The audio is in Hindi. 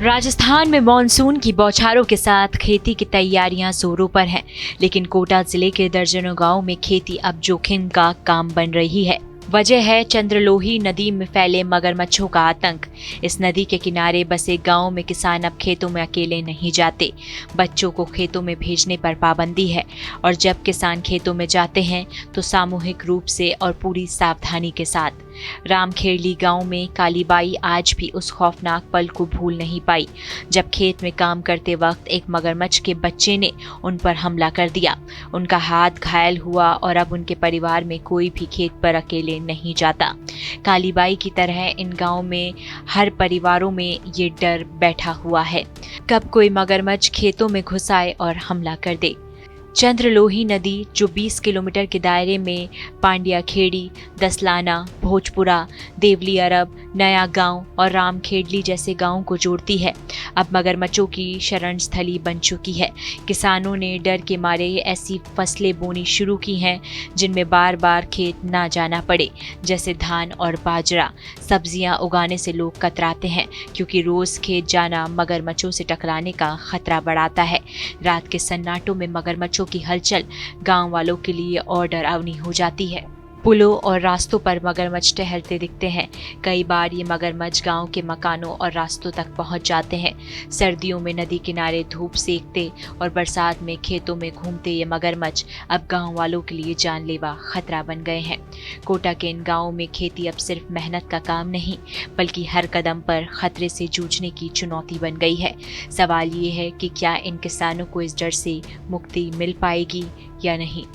राजस्थान में मानसून की बौछारों के साथ खेती की तैयारियां जोरों पर हैं, लेकिन कोटा जिले के दर्जनों गांवों में खेती अब जोखिम का काम बन रही है। वजह है चंद्रलोही नदी में फैले मगरमच्छों का आतंक। इस नदी के किनारे बसे गांव में किसान अब खेतों में अकेले नहीं जाते। बच्चों को खेतों में भेजने पर पाबंदी है और जब किसान खेतों में जाते हैं तो सामूहिक रूप से और पूरी सावधानी के साथ। रामखेड़ली गांव में कालीबाई आज भी उस खौफनाक पल को भूल नहीं पाई जब खेत में काम करते वक्त एक मगरमच्छ के बच्चे ने उन पर हमला कर दिया। उनका हाथ घायल हुआ और अब उनके परिवार में कोई भी खेत पर अकेले नहीं जाता। कालीबाई की तरह इन गांव में हर परिवारों में ये डर बैठा हुआ है, कब कोई मगरमच्छ खेतों में घुस आए और हमला कर दे। चंद्रलोही नदी जो 20 किलोमीटर के दायरे में पांड्या खेड़ी, दसलाना, भोजपुरा, देवली अरब, नया गांव और रामखेड़ली जैसे गांवों को जोड़ती है, अब मगरमच्छों की शरण स्थली बन चुकी है। किसानों ने डर के मारे ऐसी फसलें बोनी शुरू की हैं जिनमें बार बार खेत ना जाना पड़े, जैसे धान और बाजरा। सब्जियां उगाने से लोग कतराते हैं क्योंकि रोज खेत जाना मगरमच्छों से टकराने का खतरा बढ़ाता है। रात के सन्नाटों में मगरमच्छों की हलचल गांव वालों के लिए और डरावनी हो जाती है। पुलों और रास्तों पर मगरमच्छ टहलते दिखते हैं। कई बार ये मगरमच्छ गांव के मकानों और रास्तों तक पहुंच जाते हैं। सर्दियों में नदी किनारे धूप सेकते और बरसात में खेतों में घूमते ये मगरमच्छ अब गांव वालों के लिए जानलेवा खतरा बन गए हैं। कोटा के इन गांवों में खेती अब सिर्फ मेहनत का काम नहीं, बल्कि हर कदम पर खतरे से जूझने की चुनौती बन गई है। सवाल ये है कि क्या इन किसानों को इस डर से मुक्ति मिल पाएगी या नहीं।